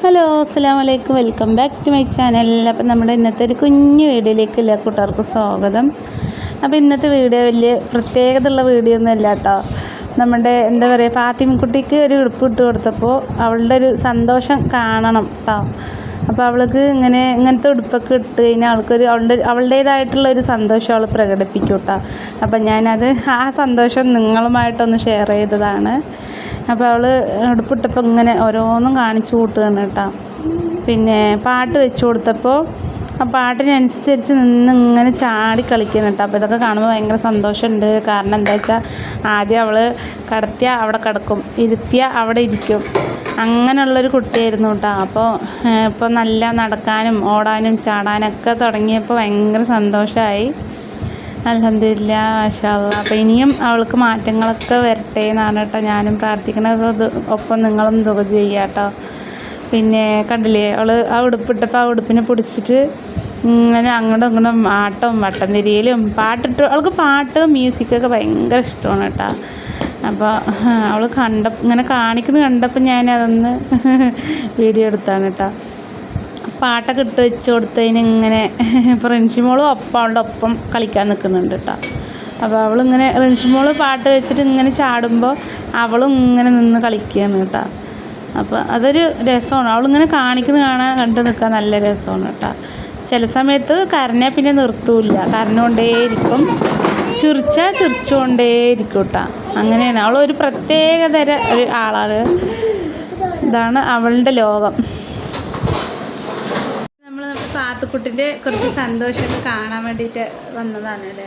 Hello അസ്സലാമു അലൈക്കും, welcome back to my channel. അപ്പം നമ്മുടെ ഇന്നത്തെ ഒരു കുഞ്ഞു വീഡിയോയിലേക്ക് എല്ലാ കൂട്ടുകാർക്കും സ്വാഗതം. അപ്പോൾ ഇന്നത്തെ വീഡിയോ വലിയ പ്രത്യേകതയുള്ള വീഡിയോ ഒന്നും അല്ല കേട്ടോ. നമ്മുടെ എന്താ പറയുക, ഫാത്തിമക്കുട്ടിക്ക് ഒരു ഉടുപ്പ് ഇട്ട് കൊടുത്തപ്പോൾ അവളുടെ ഒരു സന്തോഷം കാണണം കേട്ടോ. അപ്പോൾ അവൾക്ക് ഇങ്ങനത്തെ ഉടുപ്പൊക്കെ ഇട്ട് കഴിഞ്ഞാൽ അവളുടേതായിട്ടുള്ള ഒരു സന്തോഷം അവൾ പ്രകടിപ്പിക്കും കേട്ടോ. അപ്പം ഞാനത് ആ സന്തോഷം നിങ്ങളുമായിട്ടൊന്ന് ഷെയർ ചെയ്തതാണ്. അപ്പോൾ അവൾ ഉടുപ്പിട്ടപ്പോൾ ഇങ്ങനെ ഓരോന്നും കാണിച്ചു കൂട്ടുകയാണ് കേട്ടോ. പിന്നെ പാട്ട് വെച്ച് കൊടുത്തപ്പോൾ ആ പാട്ടിനനുസരിച്ച് ഇങ്ങനെ ചാടി കളിക്കണം കേട്ടോ. അപ്പോൾ ഇതൊക്കെ കാണുമ്പോൾ ഭയങ്കര സന്തോഷമുണ്ട്. കാരണം എന്താ വെച്ചാൽ ആദ്യം അവൾ കിടത്തിയാൽ അവിടെ കിടക്കും, ഇരുത്തിയാൽ അവിടെ ഇരിക്കും, അങ്ങനെയുള്ളൊരു കുട്ടിയായിരുന്നു കേട്ടോ. ഇപ്പോൾ നല്ല നടക്കാനും ഓടാനും ചാടാനൊക്കെ തുടങ്ങിയപ്പോൾ ഭയങ്കര സന്തോഷമായി. അൽഹംദുലില്ലാ, മാഷാ അല്ലാഹ്. അപ്പോൾ ഇനിയും അവൾക്ക് മാറ്റങ്ങളൊക്കെ വരട്ടെ എന്നാണ് കേട്ടോ ഞാനും പ്രാർത്ഥിക്കണത്. ഒപ്പം നിങ്ങളും ദുആ ചെയ്യുക കേട്ടോ. പിന്നെ കണ്ടില്ലേ, അവൾ ആ ഉടുപ്പിട്ടപ്പോൾ ആ ഉടുപ്പിനെ പിടിച്ചിട്ട് ഇങ്ങനെ അങ്ങോട്ടും ഇങ്ങോട്ടും ആട്ടവും വട്ടം തിരിയലും അവൾക്ക് പാട്ട് മ്യൂസിക്കൊക്കെ ഭയങ്കര ഇഷ്ടമാണ് കേട്ടോ. അപ്പോൾ അവൾ ഇങ്ങനെ കാണിക്കുന്നത് കണ്ടപ്പോൾ ഞാനതൊന്ന് വീഡിയോ എടുത്താണ് കേട്ടോ. പാട്ടൊക്കെ ഇട്ട് വെച്ച് കൊടുത്തതിന് ഇങ്ങനെ ഇപ്പോൾ റിൻഷിമോളും അവളുടെ ഒപ്പം കളിക്കാൻ നിൽക്കുന്നുണ്ട് കേട്ടോ. അപ്പോൾ അവളിങ്ങനെ റിൻഷിമോൾ പാട്ട് വെച്ചിട്ട് ഇങ്ങനെ ചാടുമ്പോൾ അവളും ഇങ്ങനെ നിന്ന് കളിക്കുകയാണ് കേട്ടോ. അപ്പോൾ അതൊരു രസമാണ്. അവളിങ്ങനെ കണ്ടു നിൽക്കാൻ നല്ല രസമാണ് കേട്ടോ. ചില സമയത്ത് കരഞ്ഞാൽ പിന്നെ നിർത്തൂല്ല, കരഞ്ഞുകൊണ്ടേയിരിക്കും, ചിരിച്ചുകൊണ്ടേയിരിക്കും കേട്ടോ. അങ്ങനെയാണ് അവളൊരു പ്രത്യേകതര ഒരു ആളാണ്. ഇതാണ് അവളുടെ ലോകം. ഫാത്തിക്കുട്ടിൻ്റെ കുറച്ച് സന്തോഷമൊക്കെ കാണാൻ വേണ്ടിയിട്ട് വന്നതാണ് അല്ലേ.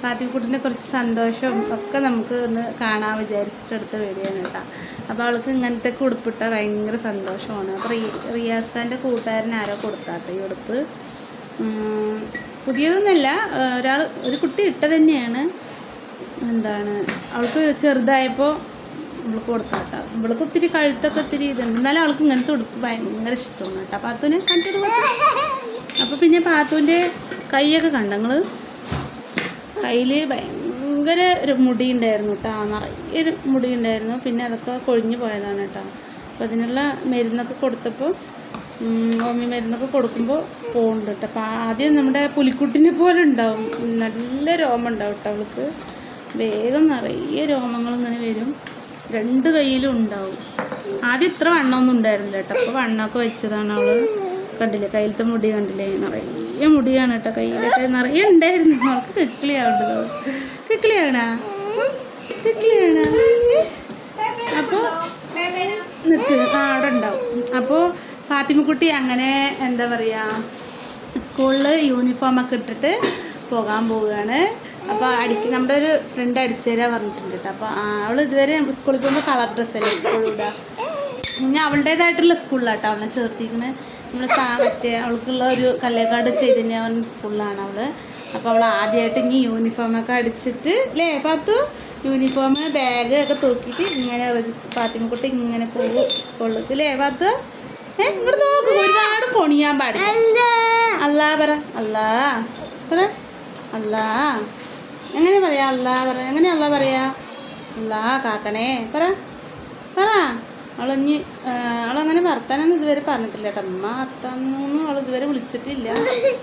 ഫാത്തിക്കുട്ടിൻ്റെ കുറച്ച് സന്തോഷവും ഒക്കെ നമുക്ക് ഒന്ന് കാണാൻ വിചാരിച്ചിട്ടെടുത്ത വീഡിയോ ആണ് കേട്ടോ. അപ്പോൾ അവൾക്ക് ഇങ്ങനത്തെ ഉടുപ്പിട്ട ഭയങ്കര സന്തോഷമാണ്. അപ്പോൾ റിയാസ് ഖാൻ്റെ കൂട്ടുകാരൻ ആരോ കൊടുത്താട്ടോ ഈ ഉടുപ്പ്. പുതിയതൊന്നുമല്ല, ഒരു കുട്ടി ഇട്ട തന്നെയാണ്. അവൾക്ക് ചെറുതായപ്പോൾ ഇവൾക്ക് കൊടുത്താട്ടോ. ഇവൾക്ക് ഒത്തിരി കഴുത്തൊക്കെ ഒത്തിരി ഇതുണ്ട്, എന്നാലും അവൾക്ക് ഇങ്ങനത്തെ ഉടുപ്പ് ഭയങ്കര ഇഷ്ടമാണ് കേട്ടോ. പാത്തുവിനെ കണ്ടിട്ട് അപ്പോൾ പിന്നെ പാത്തുവിൻ്റെ കൈയൊക്കെ കണ്ട നിങ്ങൾ, കയ്യിൽ ഭയങ്കര ഒരു മുടി ഉണ്ടായിരുന്നു കേട്ടോ, നിറയെ ഒരു മുടി ഉണ്ടായിരുന്നു. പിന്നെ അതൊക്കെ കൊഴിഞ്ഞു പോയതാണ് കേട്ടോ. അപ്പോൾ അതിനുള്ള മരുന്നൊക്കെ കൊടുത്തപ്പോൾ ഹോമിയോ മരുന്നൊക്കെ കൊടുക്കുമ്പോൾ പോകുന്നുണ്ട് കേട്ടോ. അപ്പോൾ ആദ്യം നമ്മുടെ പുലിക്കുട്ടിനെ പോലെ ഉണ്ടാവും, നല്ല രോമം ഉണ്ടാവും കേട്ടോ അവൾക്ക്. വേഗം നിറയെ രോമങ്ങൾ ഇങ്ങനെ വരും, രണ്ട് കയ്യിലും ഉണ്ടാവും. ആദ്യം ഇത്ര വണ്ണമൊന്നും ഉണ്ടായിരുന്നില്ല കേട്ടോ. അപ്പോൾ വണ്ണമൊക്കെ വെച്ചതാണ് അവൾ. കണ്ടില്ലേ, കയ്യിലത്തെ മുടി കണ്ടില്ലേ, നിറയെ മുടിയാണ് കേട്ടോ. കയ്യിലൊക്കെ നിറയെ ഉണ്ടായിരുന്നു. അവൾക്ക് കിക്കിളിയാവേണ്ടത്, കിക്കിളിയാണ. അപ്പോൾ അവിടെ ഉണ്ടാവും. അപ്പോൾ ഫാത്തിമക്കുട്ടി അങ്ങനെ എന്താ പറയുക, സ്കൂളിൽ യൂണിഫോമൊക്കെ ഇട്ടിട്ട് പോകാൻ പോവുകയാണ്. അപ്പോൾ നമ്മുടെ ഒരു ഫ്രണ്ട് അടിച്ചു തരാൻ പറഞ്ഞിട്ടുണ്ട് കേട്ടോ. അപ്പോൾ അവൾ ഇതുവരെ സ്കൂളിൽ പോകുമ്പോൾ കളർ ഡ്രസ്സല്ലേ എപ്പോഴും ഇടുക. ഞാൻ അവളുടേതായിട്ടുള്ള സ്കൂളിലാട്ടോ അവളെ ചേർത്തിരിക്കുന്നത്. നമ്മൾ അവൾക്കുള്ള ഒരു കല്ലേക്കാട് ചൈതന്യ സ്കൂളിലാണ് അവൾ. അപ്പോൾ അവൾ ആദ്യമായിട്ട് ഇനി യൂണിഫോമൊക്കെ അടിച്ചിട്ട് അല്ലേ പാത്തു, യൂണിഫോം ബാഗ് ഒക്കെ തൂക്കിയിട്ട് ഇങ്ങനെ ഫാത്തിമക്കുട്ടി ഇങ്ങനെ പോകും സ്കൂളിലേക്ക് അല്ലേ പാത്തു. ഇങ്ങോട്ട് നോക്ക്, ഒരുപാട് പൊണിയാൻ പാടില്ല. അല്ലാ പറ, അല്ലാ പറ, അല്ലാ. എങ്ങനെ പറയാ അല്ലാ പറ, എങ്ങനെ അല്ലാ പറയാ, അല്ലാ കാക്കണേ പറ പറ. അവളങ്ങനെ വർത്താനൊന്നും ഇതുവരെ പറഞ്ഞിട്ടില്ല കേട്ടോ. അമ്മ അത്തന്നൊന്നും അവൾ ഇതുവരെ വിളിച്ചിട്ടില്ല.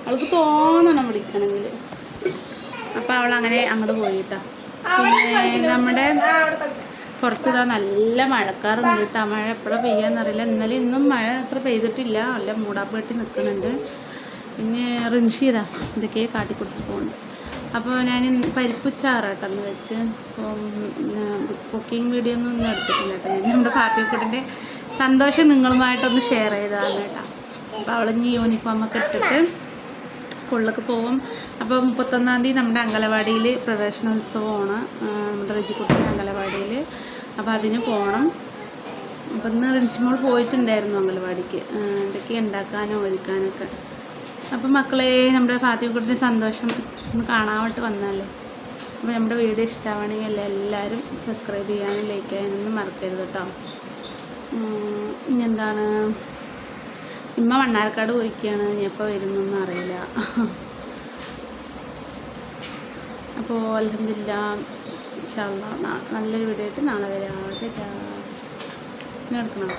അവൾക്ക് തോന്നണം വിളിക്കണമെങ്കിൽ. അപ്പോൾ അവളങ്ങനെ അങ്ങോട്ട് പോയി കേട്ടോ. പിന്നെ നമ്മുടെ പുറത്ത് നല്ല മഴക്കാറുണ്ട് കേട്ടോ. മഴ എപ്പോഴാണ് പെയ്യാന്നറിയില്ല. ഇന്നലെ ഇന്നും മഴ അത്ര പെയ്തിട്ടില്ല, നല്ല മൂടാപ്പെട്ടി നിൽക്കുന്നുണ്ട്. പിന്നെ റിൻഷിതാ ഇതൊക്കെ കാട്ടിക്കൊടുത്തിട്ട് പോകുന്നു. അപ്പോൾ ഞാൻ പരിപ്പ് ചാറാട്ടെന്ന് വെച്ച് കുക്കിംഗ് വീഡിയോ ഒന്നും എടുത്തിട്ടില്ല കേട്ടോ. ഞാൻ നമ്മുടെ ഫാത്തിമക്കുട്ടിൻ്റെ സന്തോഷം നിങ്ങളുമായിട്ടൊന്ന് ഷെയർ ചെയ്തതാണ് കേട്ടോ. അപ്പോൾ അവളിഞ്ഞ് യൂണിഫോമൊക്കെ ഇട്ടിട്ട് സ്കൂളിലൊക്കെ പോകും. അപ്പോൾ 31-ാം തീയതി നമ്മുടെ അംഗനവാടിയിൽ പ്രവേശനോത്സവമാണ്, നമ്മുടെ റിജിക്കുട്ടിൻ്റെ അംഗനവാടിയിൽ. അപ്പോൾ അതിന് പോകണം. അപ്പോൾ ഇന്ന് റിൻഷിമോൾ പോയിട്ടുണ്ടായിരുന്നു അംഗനവാടിക്ക്, എന്തൊക്കെ ഉണ്ടാക്കാനോ ഒരുക്കാനൊക്കെ. അപ്പം മക്കളെ, നമ്മുടെ ഫാത്തിമക്കുട്ടിൻ്റെ സന്തോഷം ഒന്ന് കാണാനായിട്ട് വന്നാലേ. അപ്പോൾ നമ്മുടെ വീഡിയോ ഇഷ്ടമാണെങ്കിൽ എല്ലാവരും സബ്സ്ക്രൈബ് ചെയ്യാനും ലൈക്ക് ചെയ്യാനൊന്നും മറക്കരുത് കേട്ടോ. ഇനി ഇമ്മ മണ്ണാർക്കാട് പോയിക്കുകയാണ്, ഇനി എപ്പോൾ വരുന്നൊന്നും അറിയില്ല. അപ്പോൾ അൽഹംദുലില്ലാ, ഇൻഷാ അല്ലാഹ് നല്ലൊരു വീഡിയോ ആയിട്ട് നാളെ വരാം. ഇനി എടുക്കണം.